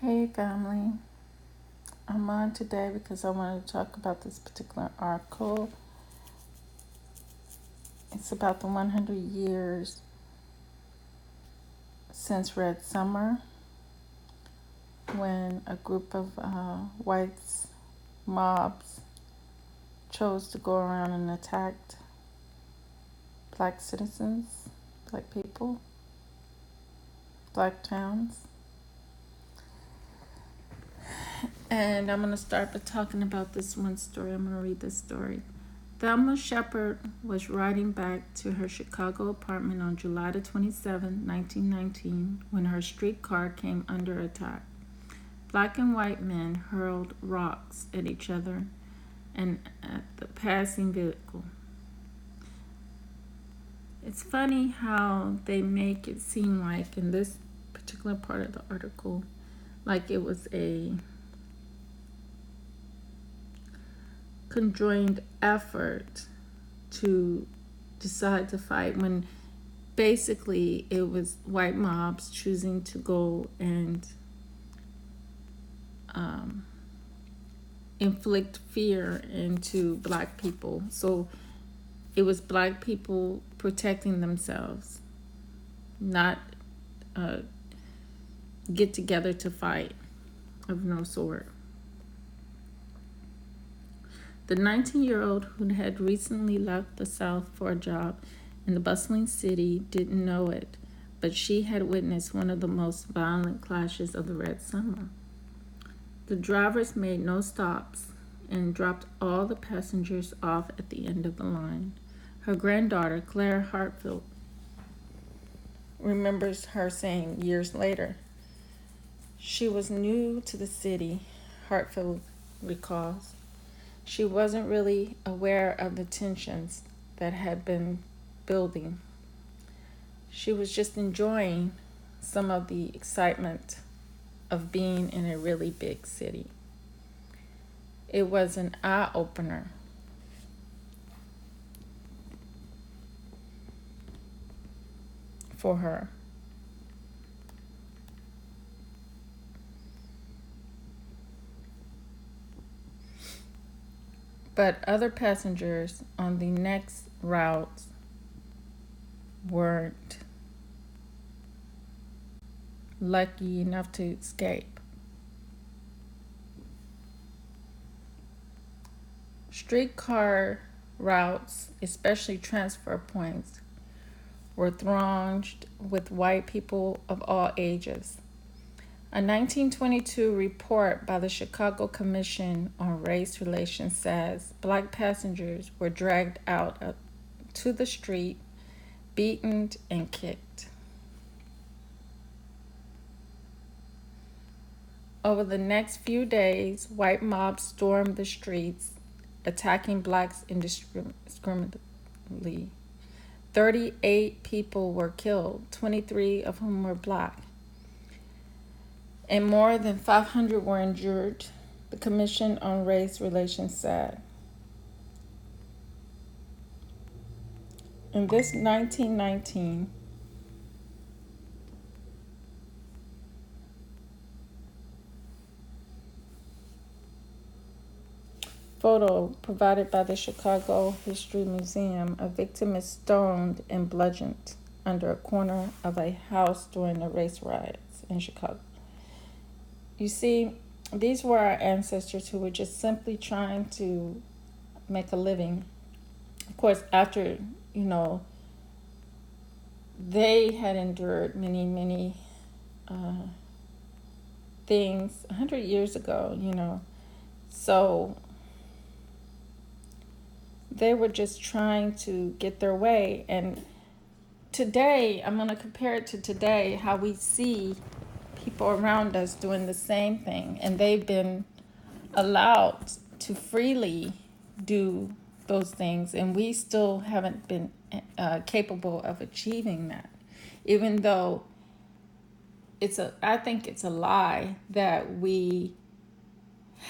Hey family, I'm on today because I wanted to talk about this particular article. It's about the 100 years since Red Summer, when a group of whites, mobs, chose to go around and attacked black citizens, black people, black towns. And I'm going to start by talking about this one story. I'm going to read this story. Thelma Shepard was riding back to her Chicago apartment on July the 27th, 1919, when her streetcar came under attack. Black and white men hurled rocks at each other and at the passing vehicle. It's funny how they make it seem like, in this particular part of the article, like it was a conjoined effort to decide to fight, when basically it was white mobs choosing to go and inflict fear into black people. So it was black people protecting themselves, not get together to fight of no sort. The 19-year-old who had recently left the South for a job in the bustling city didn't know it, but she had witnessed one of the most violent clashes of the Red Summer. The drivers made no stops and dropped all the passengers off at the end of the line. Her granddaughter, Claire Hartfield, remembers her saying years later, "She was new to the city," Hartfield recalls. She wasn't really aware of the tensions that had been building. She was just enjoying some of the excitement of being in a really big city. It was an eye-opener. For her. But other passengers on the next routes weren't lucky enough to escape. Streetcar routes, especially transfer points, were thronged with white people of all ages. A 1922 report by the Chicago Commission on Race Relations says black passengers were dragged out to the street, beaten and kicked. Over the next few days, white mobs stormed the streets, attacking blacks indiscriminately. 38 people were killed, 23 of whom were black, and more than 500 were injured, the Commission on Race Relations said. In this 1919 photo provided by the Chicago History Museum, a victim is stoned and bludgeoned under a corner of a house during the race riots in Chicago. You see, these were our ancestors who were just simply trying to make a living. Of course, after, they had endured many things 100 years ago, so they were just trying to get their way. And today, I'm going to compare it to today, how we see people around us doing the same thing, and they've been allowed to freely do those things, and we still haven't been capable of achieving that, even though I think it's a lie that we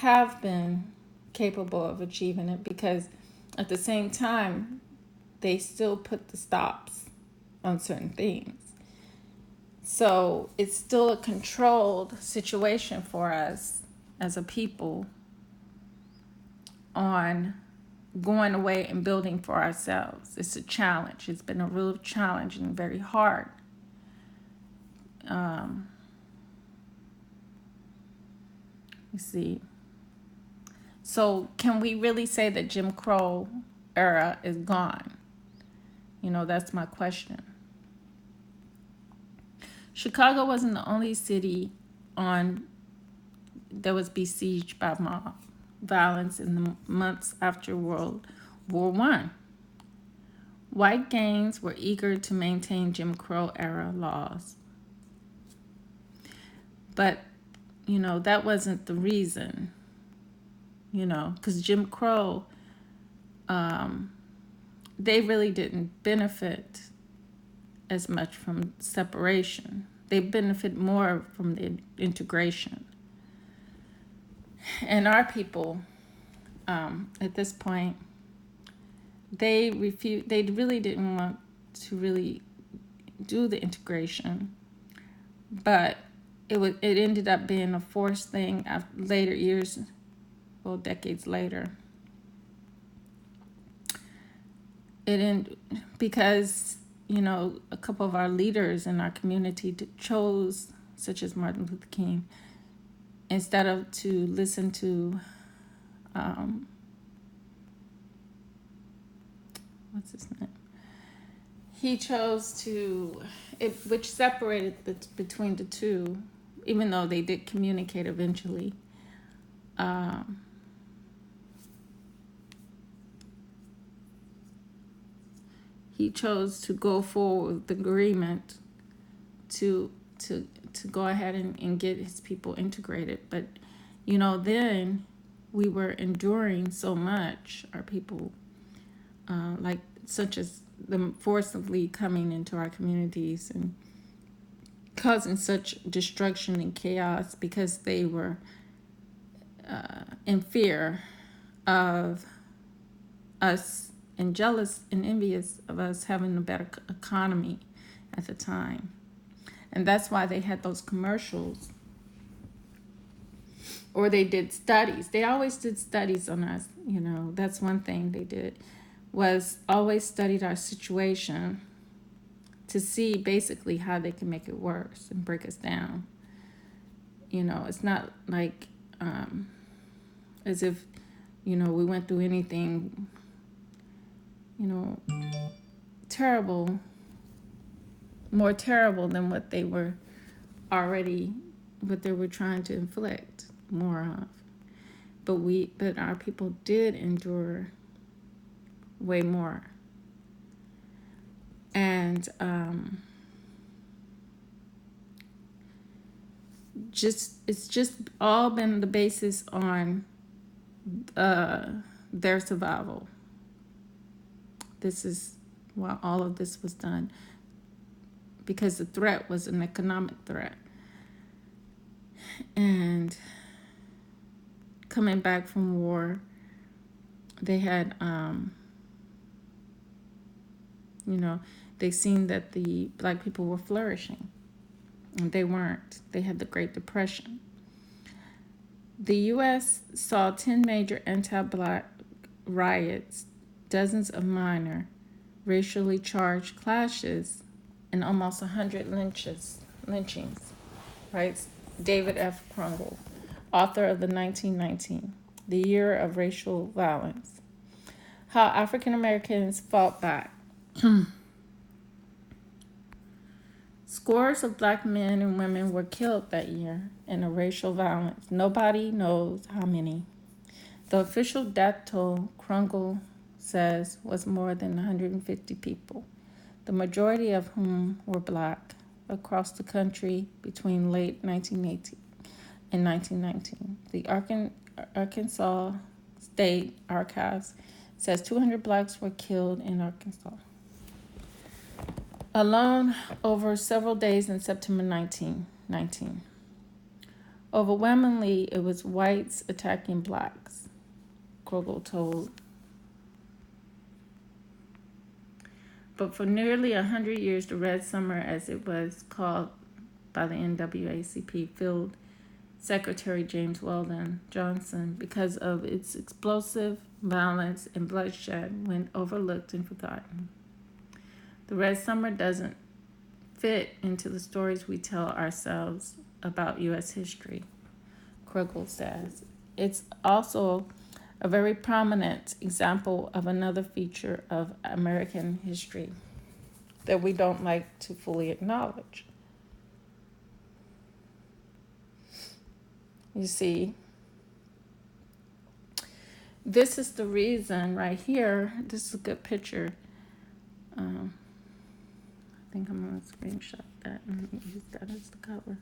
have been capable of achieving it, because at the same time they still put the stops on certain things. So it's still a controlled situation for us as a people on going away and building for ourselves. It's a challenge. It's been a real challenge and very hard. You see. So can we really say that Jim Crow era is gone? That's my question. Chicago wasn't the only city on that was besieged by mob violence in the months after World War One. White gangs were eager to maintain Jim Crow era laws. But, that wasn't the reason, because Jim Crow, they really didn't benefit as much from separation. They benefit more from the integration. And our people, at this point, they really didn't want to really do the integration, but it ended up being a forced thing after later years, well, decades later. Because a couple of our leaders in our community chose, such as Martin Luther King, instead of to listen to what's his name? He chose which separated between the two, even though they did communicate eventually. He chose to go forward with the agreement to go ahead and get his people integrated. But, then we were enduring so much, our people, such as them forcibly coming into our communities and causing such destruction and chaos because they were in fear of us and jealous and envious of us having a better economy at the time. And that's why they had those commercials. Or they did studies. They always did studies on us. That's one thing they did, was always studied our situation to see basically how they can make it worse and break us down. It's not like as if, we went through anything, terrible, more terrible than what they were trying to inflict more of. But our people did endure way more. And it's just all been the basis on their survival. This is why all of this was done, because the threat was an economic threat. And coming back from war, they had, they seen that the black people were flourishing, and they weren't. They had the Great Depression. The U.S. saw 10 major anti-black riots, dozens of minor racially charged clashes, and almost 100 lynchings, writes David F. Krungel, author of the 1919, The Year of Racial Violence. How African Americans fought back. Scores of black men and women were killed that year in a racial violence. Nobody knows how many. The official death toll, Krungel says, was more than 150 people, the majority of whom were black, across the country between late 1918 and 1919. The Arkansas State Archives says 200 blacks were killed in Arkansas alone over several days in September 1919. Overwhelmingly, it was whites attacking blacks, Krugel told. But for nearly 100 years, the Red Summer, as it was called, by the NAACP Field Secretary James Weldon Johnson because of its explosive violence and bloodshed went overlooked and forgotten. The Red Summer doesn't fit into the stories we tell ourselves about U.S. history, Krugel says. It's also a very prominent example of another feature of American history that we don't like to fully acknowledge. You see, this is the reason right here. This is a good picture. I think I'm going to screenshot that and use that as the cover.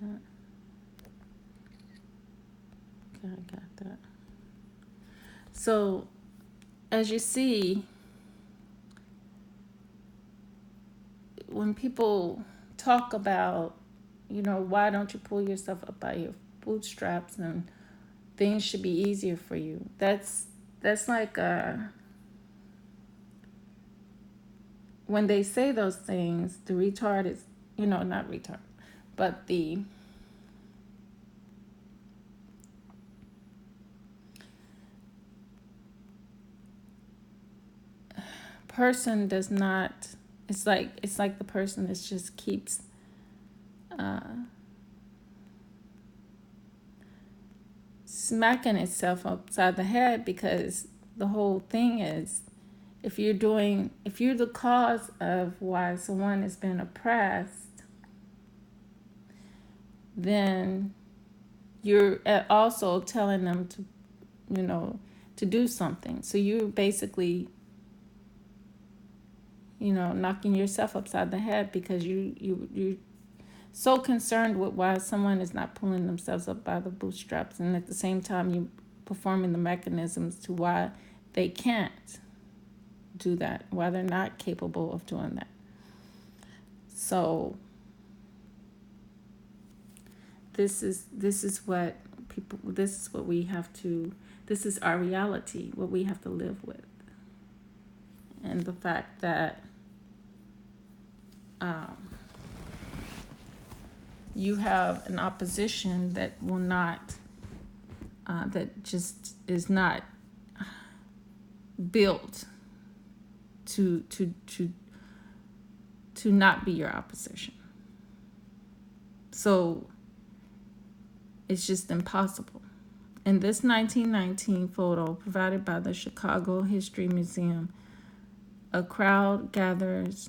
That. Okay, I got that. So, as you see, when people talk about, why don't you pull yourself up by your bootstraps and things should be easier for you, that's like when they say those things, the retard is, not retard, but the person does not, it's like the person that just keeps smacking itself upside the head, because the whole thing is, if you're the cause of why someone is being oppressed, then you're also telling them to do something. So you're basically, knocking yourself upside the head, because you're so concerned with why someone is not pulling themselves up by the bootstraps, and at the same time you performing the mechanisms to why they can't do that, why they're not capable of doing that. So this is what we have to, this is our reality, what we have to live with. And the fact that you have an opposition that will not, that just is not built to not be your opposition. So it's just impossible. In this 1919 photo provided by the Chicago History Museum, a crowd gathers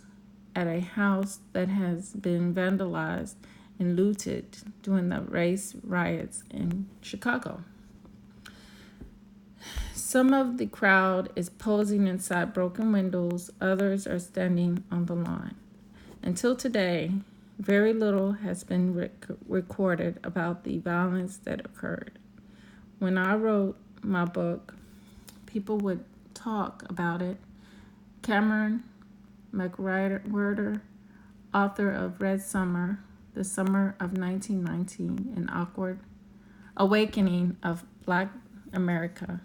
at a house that has been vandalized and looted during the race riots in Chicago. Some of the crowd is posing inside broken windows, others are standing on the lawn. Until today, very little has been recorded about the violence that occurred. When I wrote my book, people would talk about it. Cameron McWhirter, author of Red Summer, The Summer of 1919, An Awkward Awakening of Black America,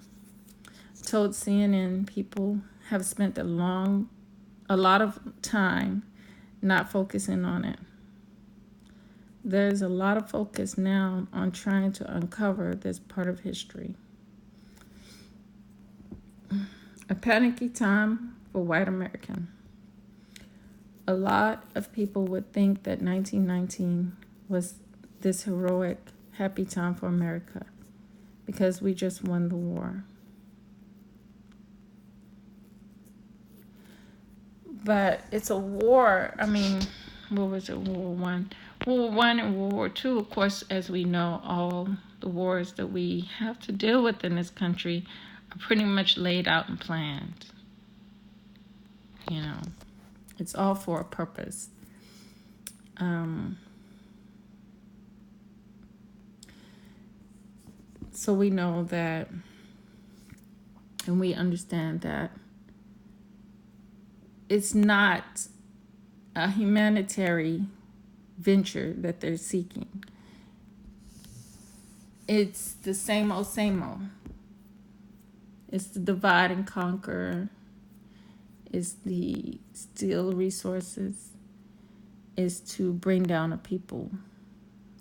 told CNN people have spent a lot of time not focusing on it. There's a lot of focus now on trying to uncover this part of history. A panicky time for white American. A lot of people would think that 1919 was this heroic, happy time for America because we just won the war. But it's a war. I mean, what was it, World War I? World War I and World War II, of course, as we know, all the wars that we have to deal with in this country are pretty much laid out and planned. It's all for a purpose. So we know that, and we understand that it's not a humanitarian venture that they're seeking. It's the same old, same old. It's the divide and conquer. It's the steal resources. is to bring down a people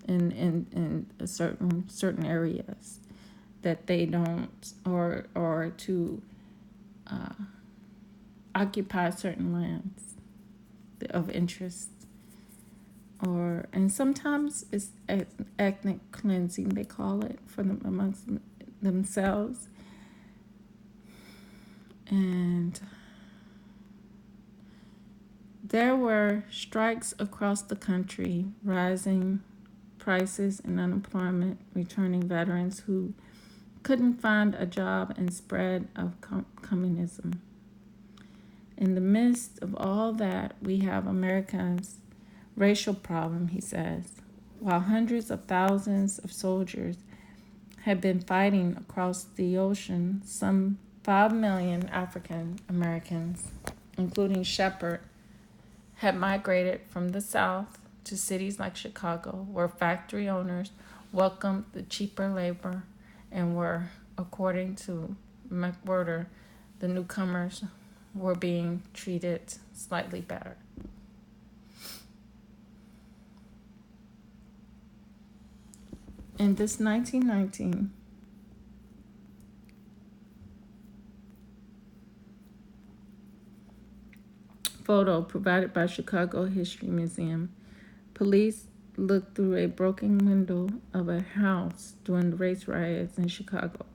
in a certain areas that they don't, or to uh, occupy certain lands of interest, or and sometimes it's ethnic cleansing, they call it, for them amongst themselves. And there were strikes across the country, rising prices and unemployment, returning veterans who couldn't find a job, and spread of communism. In the midst of all that, we have America's racial problem, he says. While hundreds of thousands of soldiers had been fighting across the ocean, some 5 million African Americans, including Shepard, had migrated from the South to cities like Chicago, where factory owners welcomed the cheaper labor and were, according to McWhorter, the newcomers were being treated slightly better. In this 1919 photo provided by Chicago History Museum, police looked through a broken window of a house during the race riots in Chicago.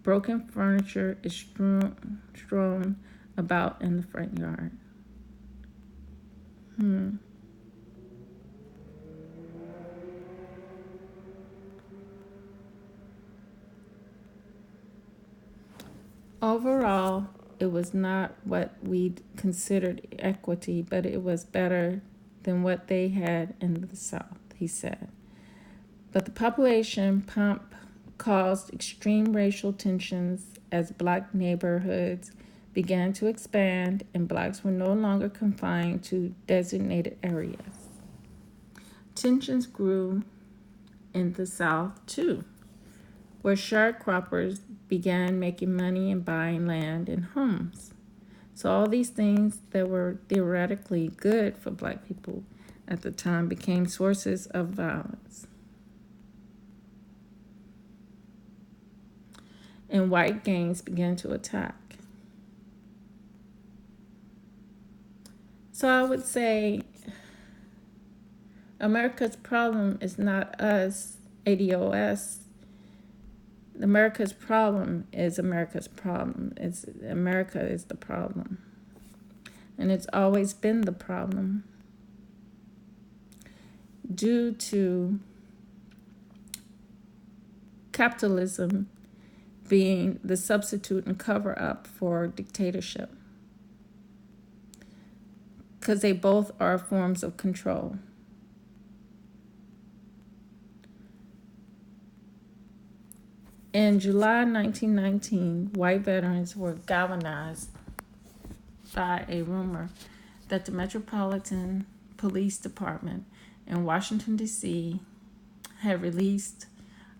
Broken furniture is strewn about in the front yard. Overall, it was not what we considered equity, but it was better than what they had in the South, he said. But the population pump caused extreme racial tensions as black neighborhoods began to expand and blacks were no longer confined to designated areas. Tensions grew in the South too, where sharecroppers began making money and buying land and homes. So all these things that were theoretically good for black people at the time became sources of violence. And white gangs began to attack. So I would say America's problem is not us, ADOS. America's problem is America's problem. It's America is the problem. And it's always been the problem due to capitalism being the substitute and cover up for dictatorship. Because they both are forms of control. In July 1919, white veterans were galvanized by a rumor that the Metropolitan Police Department in Washington, D.C. had released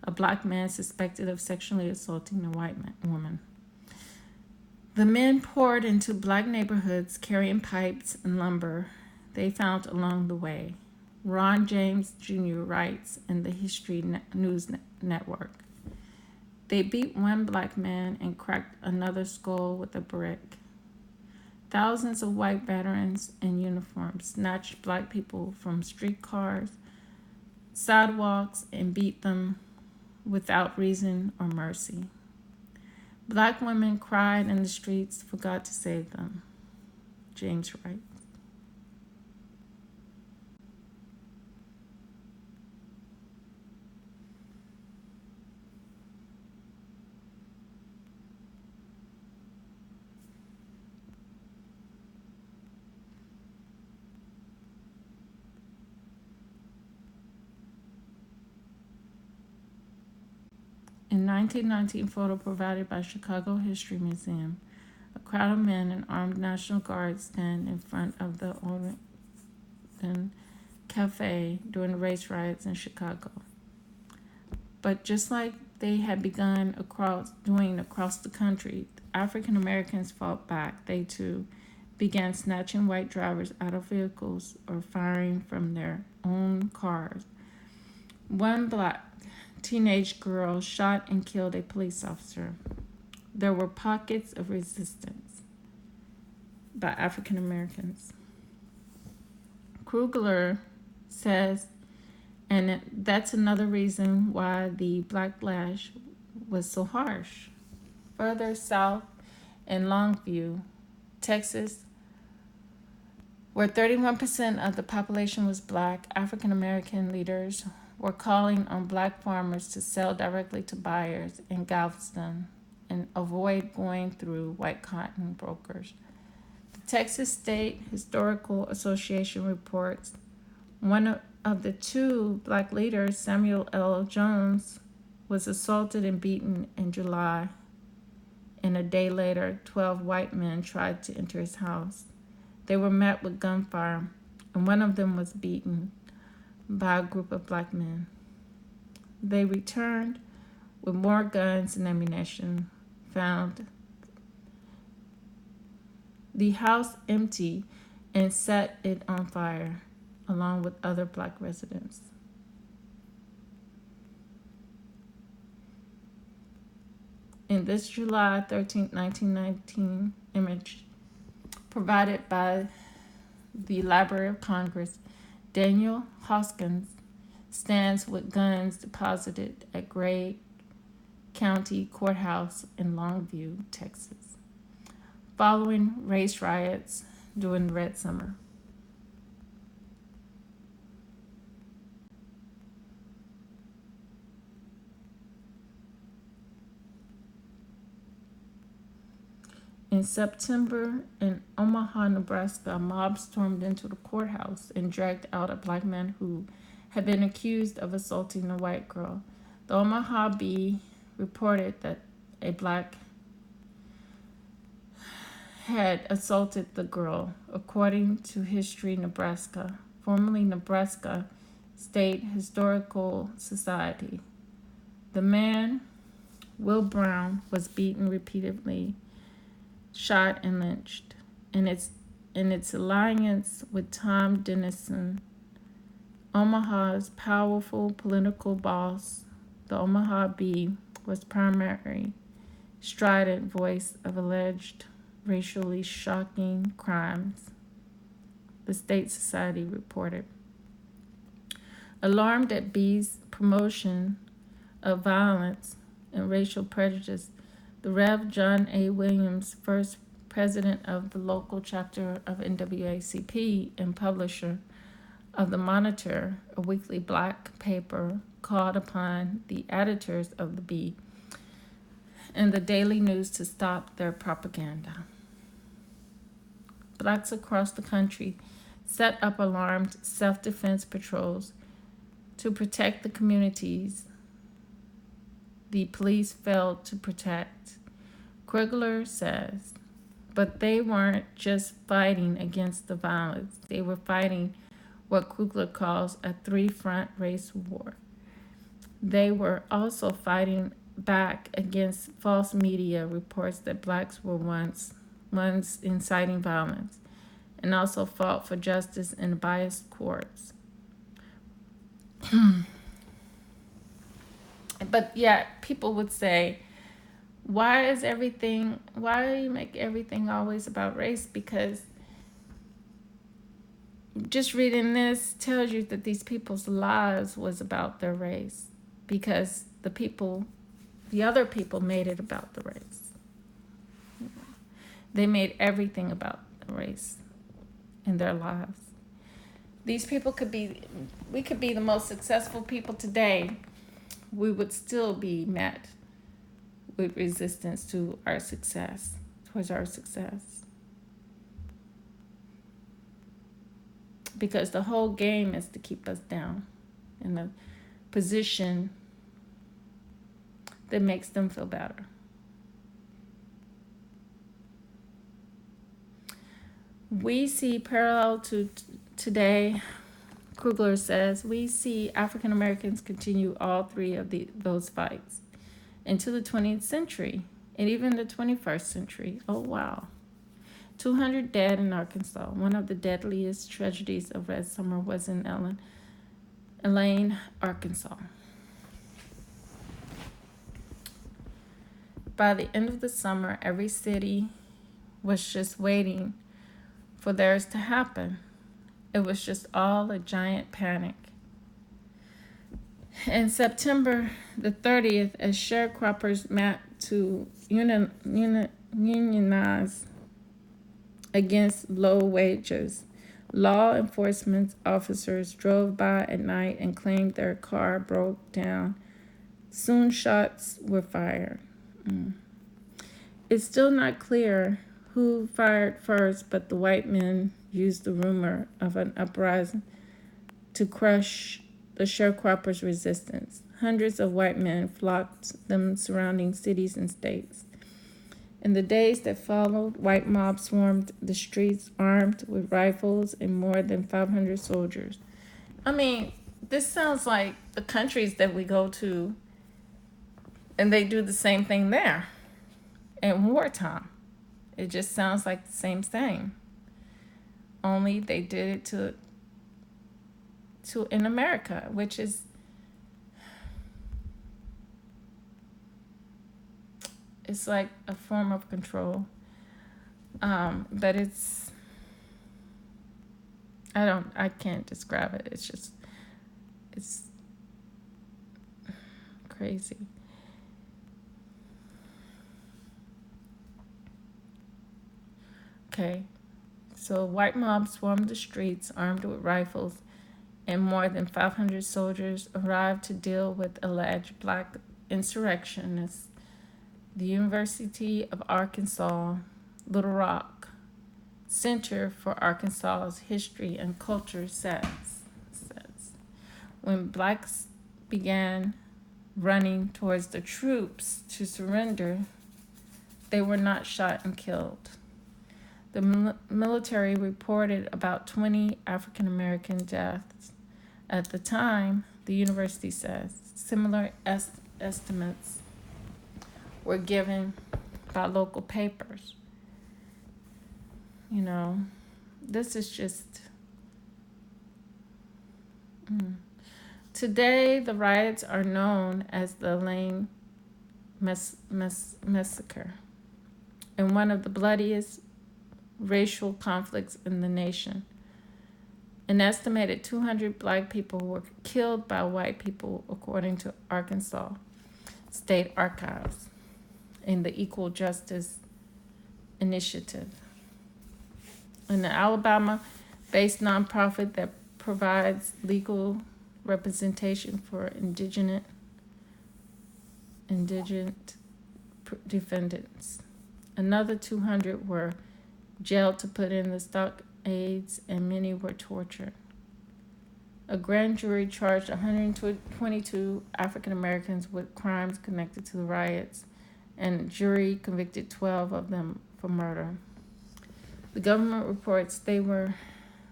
a black man suspected of sexually assaulting a white woman. The men poured into black neighborhoods carrying pipes and lumber they found along the way. Ron James Jr. writes in the History News Network. They beat one black man and cracked another skull with a brick. Thousands of white veterans in uniform snatched black people from streetcars, sidewalks, and beat them without reason or mercy. Black women cried in the streets for God to save them. James writes. In 1919 photo provided by Chicago History Museum, a crowd of men in armed National Guard stand in front of the Oregon Cafe during the race riots in Chicago. But just like they had begun doing across the country, African Americans fought back. They too began snatching white drivers out of vehicles or firing from their own cars. One black teenage girl shot and killed a police officer. There were pockets of resistance by African Americans. Krugler says, and that's another reason why the backlash was so harsh. Further south in Longview, Texas, where 31% of the population was black, African American leaders were calling on black farmers to sell directly to buyers in Galveston and avoid going through white cotton brokers. The Texas State Historical Association reports one of the two black leaders, Samuel L. Jones, was assaulted and beaten in July, and a day later, 12 white men tried to enter his house. They were met with gunfire, and one of them was beaten by a group of black men. They returned with more guns and ammunition, found the house empty, and set it on fire, along with other black residents. In this July 13, 1919 image, provided by the Library of Congress, Daniel Hoskins stands with guns deposited at Gray County Courthouse in Longview, Texas, following race riots during the Red Summer. In September, in Omaha, Nebraska, a mob stormed into the courthouse and dragged out a black man who had been accused of assaulting a white girl. The Omaha Bee reported that a black had assaulted the girl. According to History Nebraska, formerly Nebraska State Historical Society, the man, Will Brown, was beaten repeatedly, shot and lynched. In its alliance with Tom Denison, Omaha's powerful political boss, the Omaha Bee was primary strident voice of alleged racially shocking crimes, the State Society reported. Alarmed at Bee's promotion of violence and racial prejudice, the Rev. John A. Williams, first president of the local chapter of NAACP and publisher of the Monitor, a weekly black paper, called upon the editors of the Bee and the Daily News to stop their propaganda. Blacks across the country set up alarmed self-defense patrols to protect the communities the police failed to protect. Krugler says, but they weren't just fighting against the violence. They were fighting what Krugler calls a three-front race war. They were also fighting back against false media reports that blacks were once inciting violence, and also fought for justice in biased courts. But yet people would say, why do you make everything always about race? Because just reading this tells you that these people's lives was about their race, because the other people made it about the race. They made everything about the race in their lives. These people we could be the most successful people today. We would still be met with resistance towards our success. Because the whole game is to keep us down in a position that makes them feel better. We see parallel to today, Krugler says, we see African Americans continue all three of those fights into the 20th century and even the 21st century. Oh, wow. 200 dead in Arkansas. One of the deadliest tragedies of Red Summer was in Elaine, Arkansas. By the end of the summer, every city was just waiting for theirs to happen. It was just all a giant panic. In September the 30th, as sharecroppers met to unionize against low wages, law enforcement officers drove by at night and claimed their car broke down. Soon shots were fired. It's still not clear who fired first, but the white men used the rumor of an uprising to crush the sharecroppers' resistance. Hundreds of white men flocked them surrounding cities and states. In the days that followed, white mobs swarmed the streets armed with rifles and more than 500 soldiers. I mean, this sounds like the countries that we go to, and they do the same thing there in wartime. It just sounds like the same thing. Only they did it to in America, which is it's like a form of control. But I can't describe it. It's crazy. Okay, so white mobs swarmed the streets armed with rifles, and more than 500 soldiers arrived to deal with alleged black insurrectionists. The University of Arkansas, Little Rock Center for Arkansas's History and Culture says when blacks began running towards the troops to surrender, they were not shot and killed. The military reported about 20 African American deaths. At the time, the university says similar estimates were given by local papers. You know, this is just. Today, the riots are known as the Elaine Massacre, and one of the bloodiest racial conflicts in the nation. An estimated 200 black people were killed by white people, according to Arkansas State Archives and the Equal Justice Initiative, an Alabama-based nonprofit that provides legal representation for indigent defendants. Another 200 were jailed to put in the stockades, and many were tortured. A grand jury charged 122 African Americans with crimes connected to the riots, and a jury convicted 12 of them for murder. The government reports they were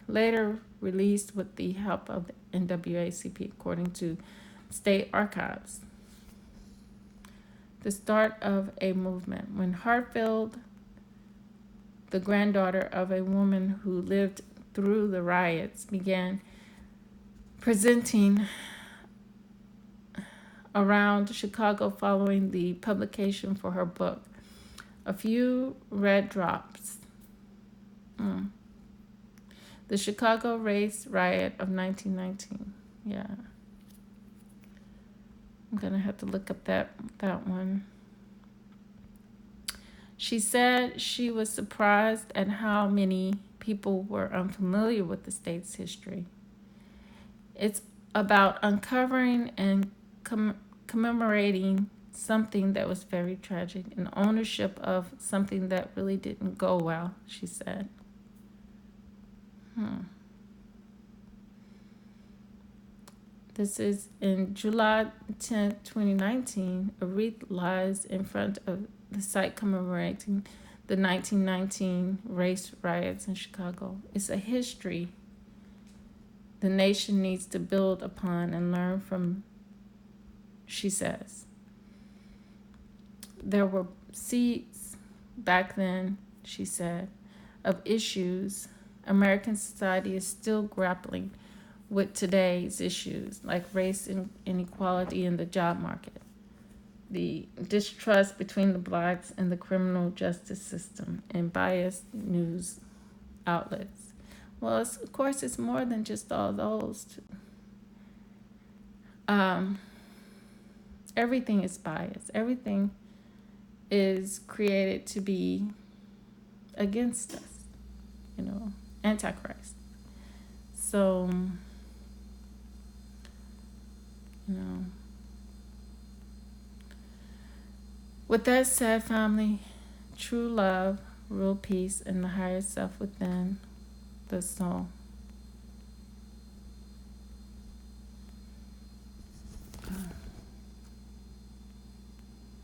later released with the help of the NAACP, according to state archives. The start of a movement. When Hartfield, the granddaughter of a woman who lived through the riots, began presenting around Chicago following the publication for her book, A Few Red Drops. The Chicago Race Riot of 1919. Yeah. I'm going to have to look up that one. She said she was surprised at how many people were unfamiliar with the state's history. It's about uncovering and commemorating something that was very tragic and ownership of something that really didn't go well, she said. This is in July 10th, 2019. A wreath lies in front of the site commemorating the 1919 race riots in Chicago. It's a history the nation needs to build upon and learn from, she says. There were seeds back then, she said. of issues, American society is still grappling with today's issues like race inequality in the job market, the distrust between the blacks and the criminal justice system, and biased news outlets. Well, of course, it's more than just all those. Um, Everything is biased. Everything is created to be against us, you know, antichrist. So, you know, with that said, family, true love, real peace, and the higher self within the soul